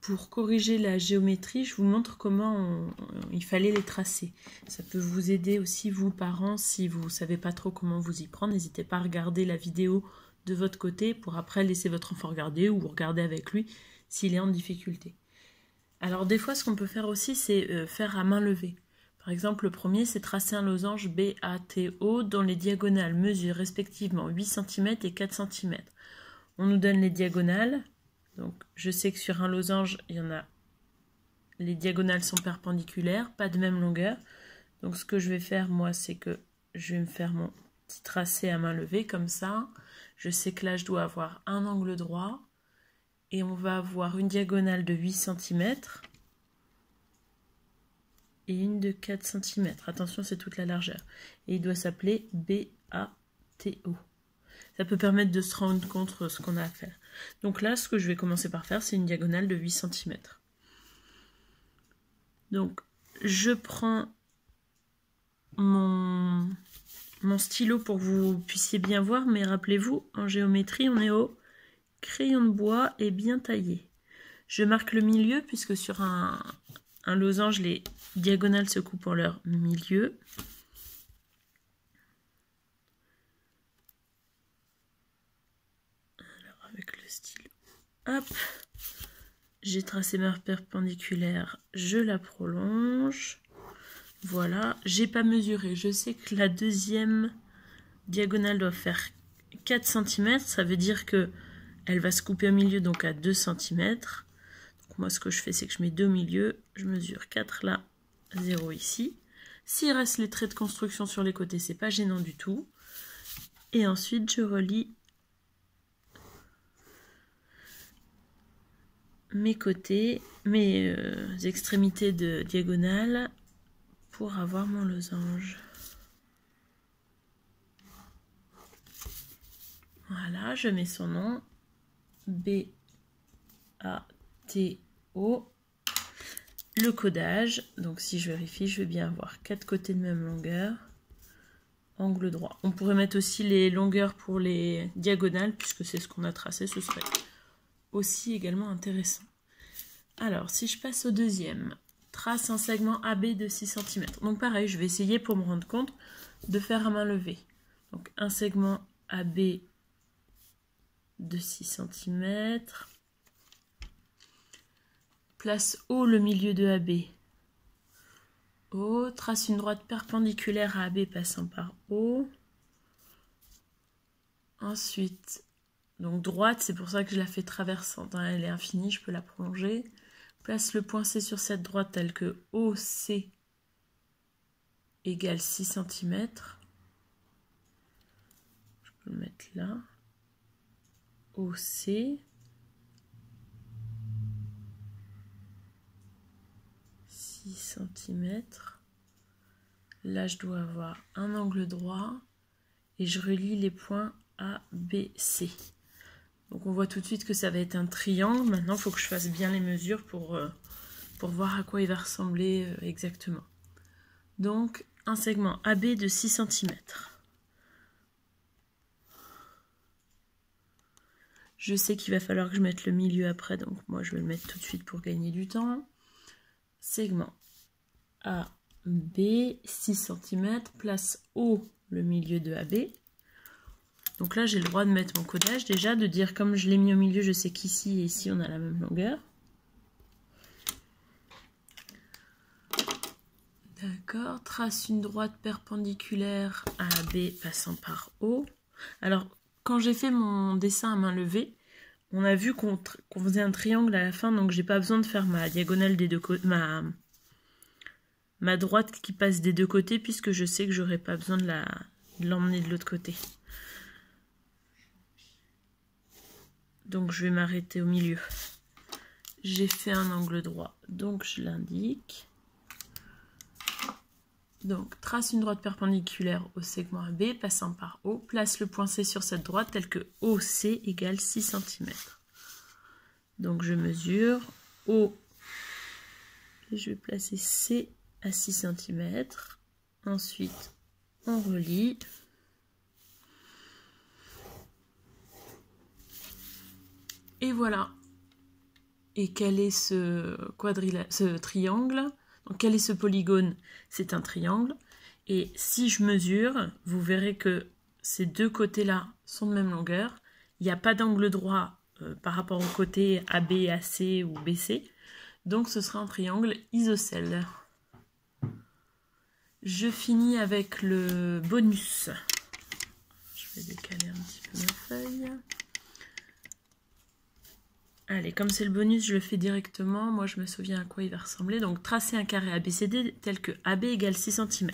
pour corriger la géométrie, je vous montre comment il fallait les tracer. Ça peut vous aider aussi, vous, parents, si vous ne savez pas trop comment vous y prendre. N'hésitez pas à regarder la vidéo de votre côté pour après laisser votre enfant regarder ou regarder avec lui s'il est en difficulté. Alors des fois, ce qu'on peut faire aussi, c'est faire à main levée. Par exemple, le premier, c'est tracer un losange BATO dont les diagonales mesurent respectivement 8 cm et 4 cm. On nous donne les diagonales. Donc, je sais que sur un losange, les diagonales sont perpendiculaires, pas de même longueur. Donc, ce que je vais faire, moi, c'est que je vais me faire mon petit tracé à main levée, comme ça. Je sais que là, je dois avoir un angle droit. Et on va avoir une diagonale de 8 cm et une de 4 cm. Attention, c'est toute la largeur. Et il doit s'appeler BATO. Ça peut permettre de se rendre compte de ce qu'on a à faire. Donc là, ce que je vais commencer par faire, c'est une diagonale de 8 cm. Donc, je prends mon stylo pour que vous puissiez bien voir, mais rappelez-vous, en géométrie, on est au crayon de bois et bien taillé. Je marque le milieu, puisque sur un losange, les diagonales se coupent en leur milieu. Avec le stylo, hop, j'ai tracé ma perpendiculaire, je la prolonge, voilà, j'ai pas mesuré, je sais que la deuxième diagonale doit faire 4 cm, ça veut dire que elle va se couper au milieu, donc à 2 cm. Donc moi, ce que je fais, c'est que je mets 2 au milieu, je mesure 4 là, 0 ici. S'il reste les traits de construction sur les côtés, c'est pas gênant du tout. Et ensuite, je relie mes côtés, mes extrémités de diagonale pour avoir mon losange. Voilà, je mets son nom, B-A-T-O. Le codage, donc si je vérifie, je vais bien avoir 4 côtés de même longueur, angle droit. On pourrait mettre aussi les longueurs pour les diagonales, puisque c'est ce qu'on a tracé, ce serait aussi également intéressant. Alors, si je passe au deuxième, trace un segment AB de 6 cm. Donc pareil, je vais essayer pour me rendre compte de faire à main levée. Donc un segment AB de 6 cm. Place O le milieu de AB. O, trace une droite perpendiculaire à AB passant par O. Ensuite, donc droite, c'est pour ça que je la fais traversante, hein, elle est infinie, je peux la prolonger. Place le point C sur cette droite telle que OC égale 6 cm. Je peux le mettre là. OC. 6 cm. Là, je dois avoir un angle droit et je relie les points A, B, C. Donc, on voit tout de suite que ça va être un triangle. Maintenant, il faut que je fasse bien les mesures pour voir à quoi il va ressembler exactement. Donc, un segment AB de 6 cm. Je sais qu'il va falloir que je mette le milieu après, donc moi, je vais le mettre tout de suite pour gagner du temps. Segment AB, 6 cm, place O, le milieu de AB. Donc là, j'ai le droit de mettre mon codage déjà, de dire comme je l'ai mis au milieu, je sais qu'ici et ici, on a la même longueur. D'accord, trace une droite perpendiculaire à AB passant par O. Alors, quand j'ai fait mon dessin à main levée, on a vu qu'on faisait un triangle à la fin, donc j'ai pas besoin de faire ma diagonale des deux côtés, ma droite qui passe des deux côtés, puisque je sais que j'aurai pas besoin de l'emmener de l'autre côté. Donc je vais m'arrêter au milieu. J'ai fait un angle droit, donc je l'indique. Donc trace une droite perpendiculaire au segment AB, passant par O, place le point C sur cette droite tel que OC égale 6 cm. Donc je mesure O, je vais placer C à 6 cm. Ensuite, on relie. Et voilà. Et quel est ce triangle? Donc, quel est ce polygone? C'est un triangle. Et si je mesure, vous verrez que ces deux côtés-là sont de même longueur. Il n'y a pas d'angle droit par rapport au côté AB, AC ou BC. Donc, ce sera un triangle isocèle. Je finis avec le bonus. Je vais décaler un petit peu ma feuille. Allez, comme c'est le bonus, je le fais directement. Moi, je me souviens à quoi il va ressembler. Donc, tracer un carré ABCD tel que AB égale 6 cm.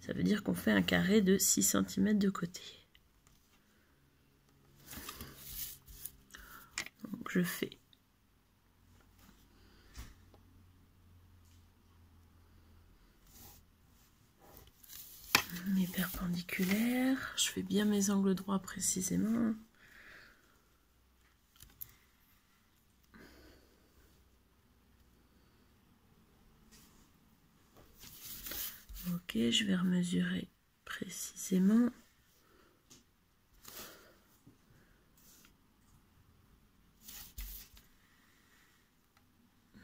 Ça veut dire qu'on fait un carré de 6 cm de côté. Donc, je fais mes perpendiculaires. Je fais bien mes angles droits précisément. Ok, je vais remesurer précisément.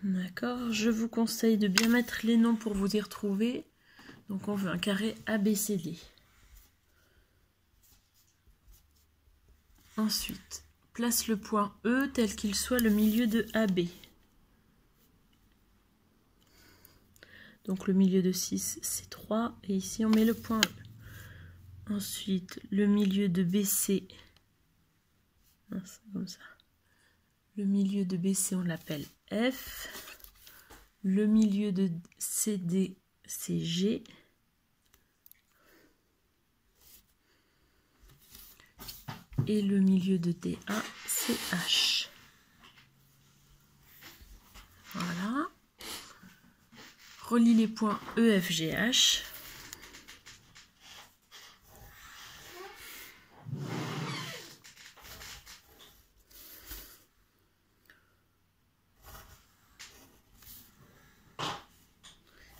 D'accord, je vous conseille de bien mettre les noms pour vous y retrouver. Donc on veut un carré ABCD. Ensuite, place le point E tel qu'il soit le milieu de AB. Donc le milieu de 6, c'est 3. Et ici, on met le point E. Ensuite, le milieu de BC. C'est comme ça. Le milieu de BC, on l'appelle F. Le milieu de CD, c'est G. Et le milieu de DA, c'est H. Voilà. Relie les points E, F, G, H.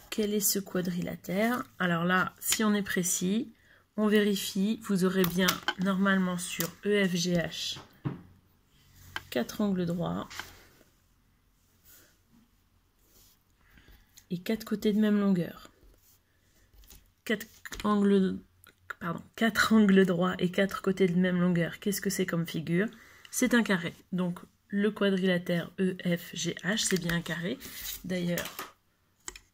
Quel est ce quadrilatère? Alors là, si on est précis, on vérifie. Vous aurez bien, normalement, sur EFGH, 4 angles droits. Et 4 côtés de même longueur. 4 angles droits et 4 côtés de même longueur. Qu'est-ce que c'est comme figure? C'est un carré. Donc, le quadrilatère EFGH, c'est bien un carré. D'ailleurs,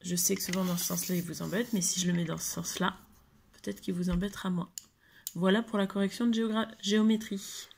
je sais que souvent dans ce sens-là, il vous embête, mais si je le mets dans ce sens-là, peut-être qu'il vous embêtera moins. Voilà pour la correction de géométrie.